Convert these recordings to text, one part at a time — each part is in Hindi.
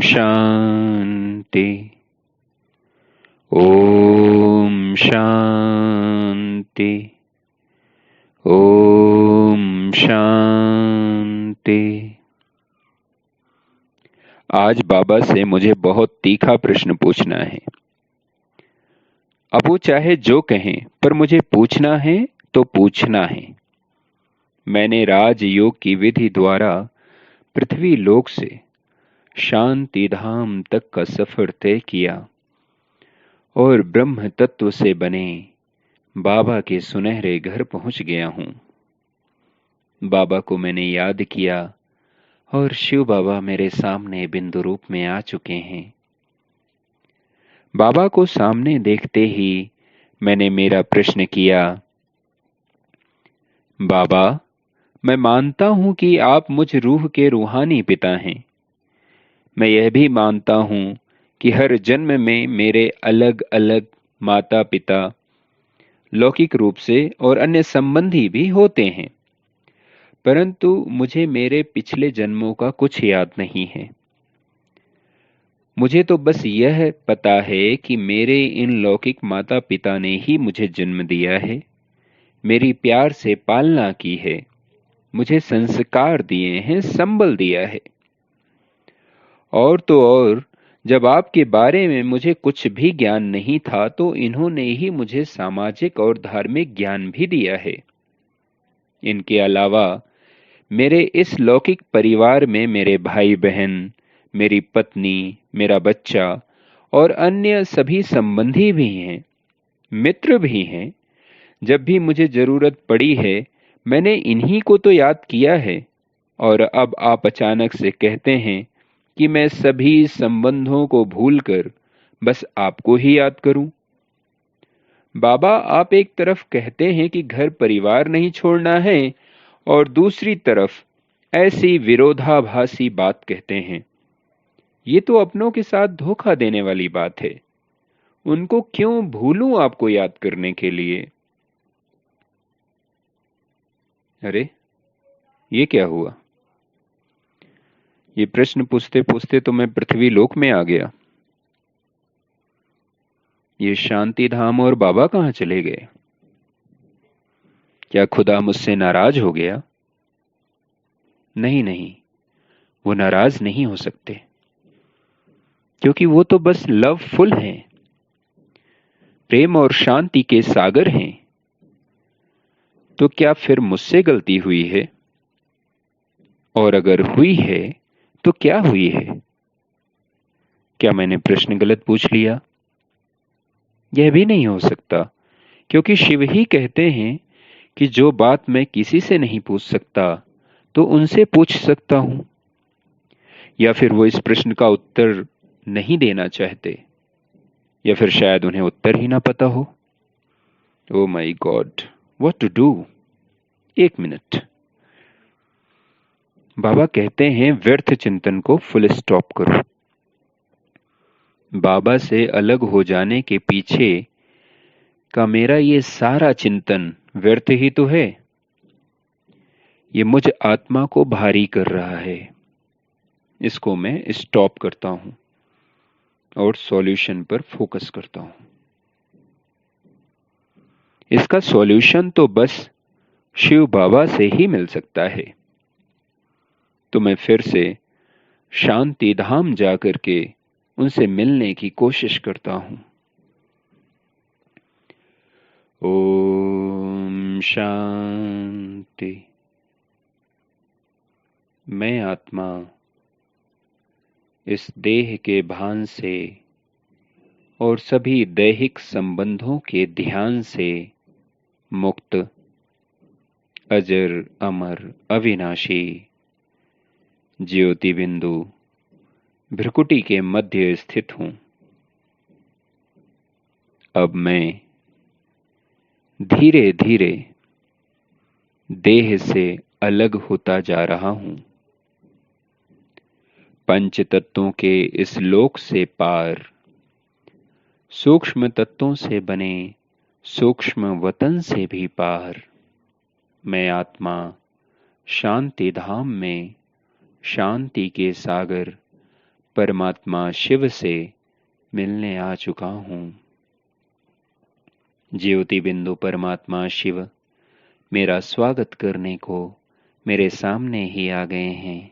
शांति। ओम शांति। ओम शांति। आज बाबा से मुझे बहुत तीखा प्रश्न पूछना है। अब वो चाहे जो कहें, पर मुझे पूछना है तो पूछना है। मैंने राजयोग की विधि द्वारा पृथ्वी लोक से शांति धाम तक का सफर तय किया और ब्रह्म तत्व से बने बाबा के सुनहरे घर पहुंच गया हूं। बाबा को मैंने याद किया और शिव बाबा मेरे सामने बिंदु रूप में आ चुके हैं। बाबा को सामने देखते ही मैंने मेरा प्रश्न किया, बाबा, मैं मानता हूं कि आप मुझ रूह के रूहानी पिता हैं। मैं यह भी मानता हूं कि हर जन्म में मेरे अलग अलग माता पिता लौकिक रूप से और अन्य संबंधी भी होते हैं, परंतु मुझे मेरे पिछले जन्मों का कुछ याद नहीं है। मुझे तो बस यह पता है कि मेरे इन लौकिक माता पिता ने ही मुझे जन्म दिया है, मेरी प्यार से पालना की है, मुझे संस्कार दिए हैं, संबल दिया है। और तो और जब आपके बारे में मुझे कुछ भी ज्ञान नहीं था तो इन्होंने ही मुझे सामाजिक और धार्मिक ज्ञान भी दिया है। इनके अलावा मेरे इस लौकिक परिवार में मेरे भाई बहन, मेरी पत्नी, मेरा बच्चा और अन्य सभी संबंधी भी हैं, मित्र भी हैं। जब भी मुझे जरूरत पड़ी है मैंने इन्हीं को तो याद किया है, और अब आप अचानक से कहते हैं कि मैं सभी संबंधों को भूलकर बस आपको ही याद करूं। बाबा, आप एक तरफ कहते हैं कि घर परिवार नहीं छोड़ना है और दूसरी तरफ ऐसी विरोधाभासी बात कहते हैं। ये तो अपनों के साथ धोखा देने वाली बात है। उनको क्यों भूलूं आपको याद करने के लिए? अरे, ये क्या हुआ? ये प्रश्न पूछते पूछते तो मैं पृथ्वी लोक में आ गया। ये शांति धाम और बाबा कहाँ चले गए? क्या खुदा मुझसे नाराज हो गया? नहीं नहीं, वो नाराज नहीं हो सकते, क्योंकि वो तो बस लवफुल हैं, प्रेम और शांति के सागर हैं। तो क्या फिर मुझसे गलती हुई है? और अगर हुई है तो क्या हुई है? क्या मैंने प्रश्न गलत पूछ लिया? यह भी नहीं हो सकता, क्योंकि शिव ही कहते हैं कि जो बात मैं किसी से नहीं पूछ सकता तो उनसे पूछ सकता हूं। या फिर वो इस प्रश्न का उत्तर नहीं देना चाहते, या फिर शायद उन्हें उत्तर ही ना पता हो। Oh my god, what to do? एक मिनट। बाबा कहते हैं व्यर्थ चिंतन को फुल स्टॉप करो। बाबा से अलग हो जाने के पीछे का मेरा ये सारा चिंतन व्यर्थ ही तो है। ये मुझ आत्मा को भारी कर रहा है। इसको मैं स्टॉप करता हूं और सॉल्यूशन पर फोकस करता हूं। इसका सॉल्यूशन तो बस शिव बाबा से ही मिल सकता है। तो मैं फिर से शांति धाम जाकर के उनसे मिलने की कोशिश करता हूं। ओम शांति। मैं आत्मा इस देह के भान से और सभी दैहिक संबंधों के ध्यान से मुक्त, अजर अमर अविनाशी ज्योति बिंदु भ्रकुटी के मध्य स्थित हूं। अब मैं धीरे धीरे देह से अलग होता जा रहा हूं। पंच तत्वों के इस लोक से पार, सूक्ष्म तत्वों से बने सूक्ष्म वतन से भी पार, मैं आत्मा शांति धाम में शांति के सागर परमात्मा शिव से मिलने आ चुका हूँ। ज्योति बिंदु परमात्मा शिव मेरा स्वागत करने को मेरे सामने ही आ गए हैं।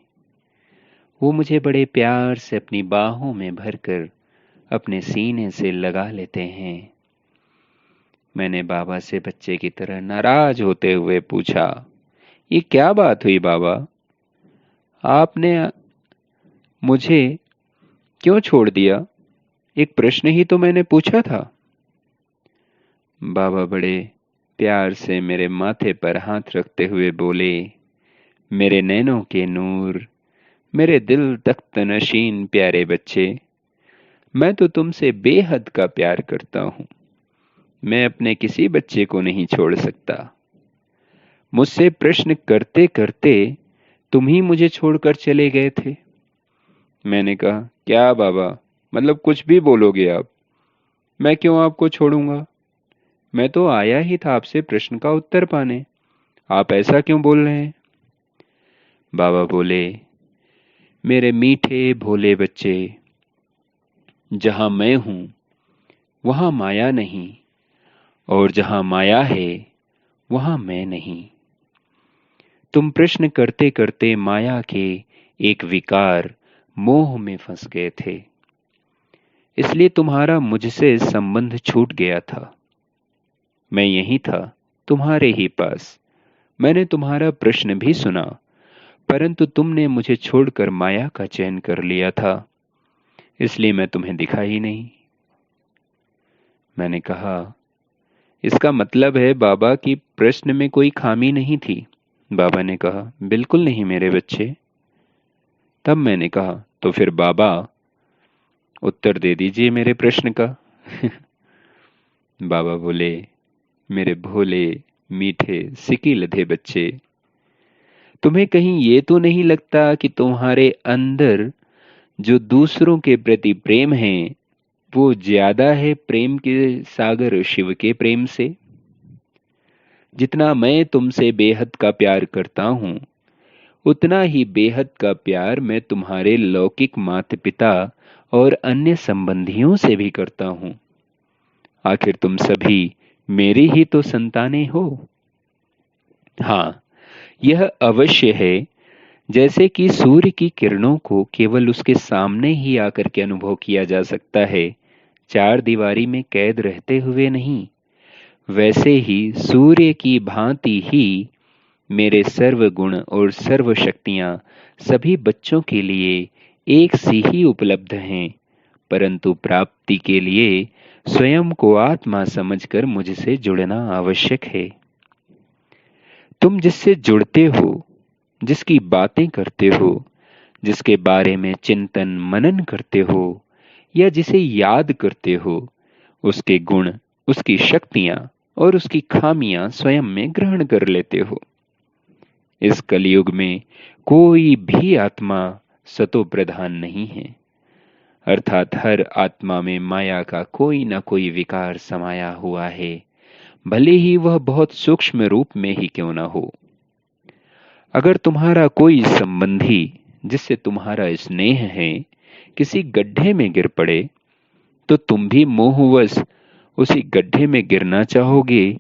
वो मुझे बड़े प्यार से अपनी बाहों में भरकर अपने सीने से लगा लेते हैं। मैंने बाबा से बच्चे की तरह नाराज होते हुए पूछा, ये क्या बात हुई बाबा? आपने मुझे क्यों छोड़ दिया? एक प्रश्न ही तो मैंने पूछा था। बाबा बड़े प्यार से मेरे माथे पर हाथ रखते हुए बोले, मेरे नैनों के नूर, मेरे दिल तख्त नशीन प्यारे बच्चे, मैं तो तुमसे बेहद का प्यार करता हूं। मैं अपने किसी बच्चे को नहीं छोड़ सकता। मुझसे प्रश्न करते करते तुम ही मुझे छोड़कर चले गए थे। मैंने कहा, क्या बाबा, मतलब कुछ भी बोलोगे आप? मैं क्यों आपको छोड़ूंगा? मैं तो आया ही था आपसे प्रश्न का उत्तर पाने। आप ऐसा क्यों बोल रहे हैं? बाबा बोले, मेरे मीठे भोले बच्चे, जहां मैं हूं वहां माया नहीं, और जहां माया है वहां मैं नहीं। तुम प्रश्न करते करते माया के एक विकार मोह में फंस गए थे, इसलिए तुम्हारा मुझसे संबंध छूट गया था। मैं यही था, तुम्हारे ही पास। मैंने तुम्हारा प्रश्न भी सुना, परंतु तुमने मुझे छोड़कर माया का चयन कर लिया था, इसलिए मैं तुम्हें दिखा ही नहीं। मैंने कहा, इसका मतलब है बाबा कि प्रश्न में कोई खामी नहीं थी। बाबा ने कहा, बिल्कुल नहीं मेरे बच्चे। तब मैंने कहा, तो फिर बाबा उत्तर दे दीजिए मेरे प्रश्न का। बाबा बोले, मेरे भोले मीठे सिकी लधे बच्चे, तुम्हें कहीं ये तो नहीं लगता कि तुम्हारे अंदर जो दूसरों के प्रति प्रेम है वो ज्यादा है प्रेम के सागर शिव के प्रेम से? जितना मैं तुमसे बेहद का प्यार करता हूं, उतना ही बेहद का प्यार मैं तुम्हारे लौकिक माता पिता और अन्य संबंधियों से भी करता हूं। आखिर तुम सभी मेरी ही तो संतानें हो। हाँ, यह अवश्य है, जैसे कि सूर्य की किरणों को केवल उसके सामने ही आकर के अनुभव किया जा सकता है, चार दीवारी में कैद रहते हुए नहीं, वैसे ही सूर्य की भांति ही मेरे सर्व गुण और सर्व शक्तियां सभी बच्चों के लिए एक सी ही उपलब्ध हैं, परंतु प्राप्ति के लिए स्वयं को आत्मा समझकर मुझसे जुड़ना आवश्यक है। तुम जिससे जुड़ते हो, जिसकी बातें करते हो, जिसके बारे में चिंतन मनन करते हो या जिसे याद करते हो, उसके गुण, उसकी शक्तियां और उसकी खामियां स्वयं में ग्रहण कर लेते हो। इस कलयुग में कोई भी आत्मा सतो प्रधान नहीं है, अर्थात हर आत्मा में माया का कोई ना कोई विकार समाया हुआ है, भले ही वह बहुत सूक्ष्म रूप में ही क्यों ना हो। अगर तुम्हारा कोई संबंधी जिससे तुम्हारा स्नेह है किसी गड्ढे में गिर पड़े, तो तुम भी मोहवश उसी गड्ढे में गिरना चाहोगे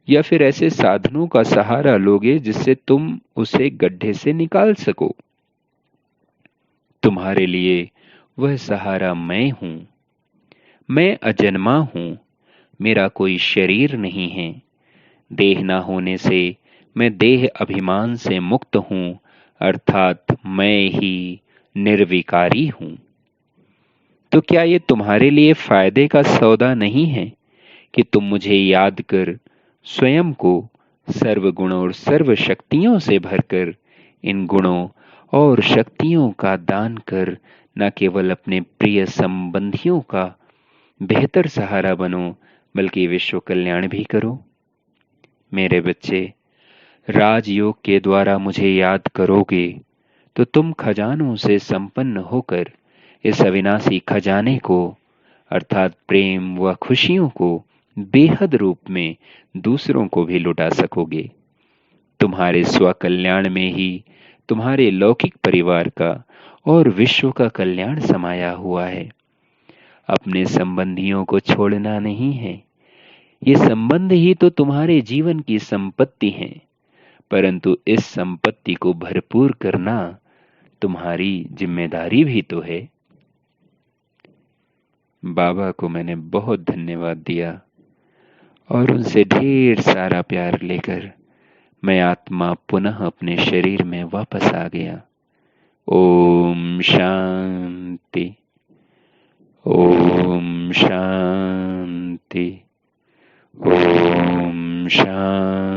या फिर ऐसे साधनों का सहारा लोगे जिससे तुम उसे गड्ढे से निकाल सको? तुम्हारे लिए वह सहारा मैं हूं। मैं अजन्मा हूं, मेरा कोई शरीर नहीं है। देह ना होने से मैं देह अभिमान से मुक्त हूं, अर्थात मैं ही निर्विकारी हूं। तो क्या ये तुम्हारे लिए फायदे का सौदा नहीं है कि तुम मुझे याद कर स्वयं को सर्व गुणों और सर्व शक्तियों से भरकर इन गुणों और शक्तियों का दान कर न केवल अपने प्रिय संबंधियों का बेहतर सहारा बनो, बल्कि विश्व कल्याण भी करो? मेरे बच्चे, राजयोग के द्वारा मुझे याद करोगे तो तुम खजानों से संपन्न होकर इस अविनाशी खजाने को, अर्थात प्रेम व खुशियों को बेहद रूप में दूसरों को भी लुटा सकोगे। तुम्हारे स्वकल्याण में ही तुम्हारे लौकिक परिवार का और विश्व का कल्याण समाया हुआ है। अपने संबंधियों को छोड़ना नहीं है। ये संबंध ही तो तुम्हारे जीवन की संपत्ति है, परंतु इस संपत्ति को भरपूर करना तुम्हारी जिम्मेदारी भी तो है। बाबा को मैंने बहुत धन्यवाद दिया और उनसे ढेर सारा प्यार लेकर मैं आत्मा पुनः अपने शरीर में वापस आ गया। ओम शांति, ओम शांति, ओम शांति।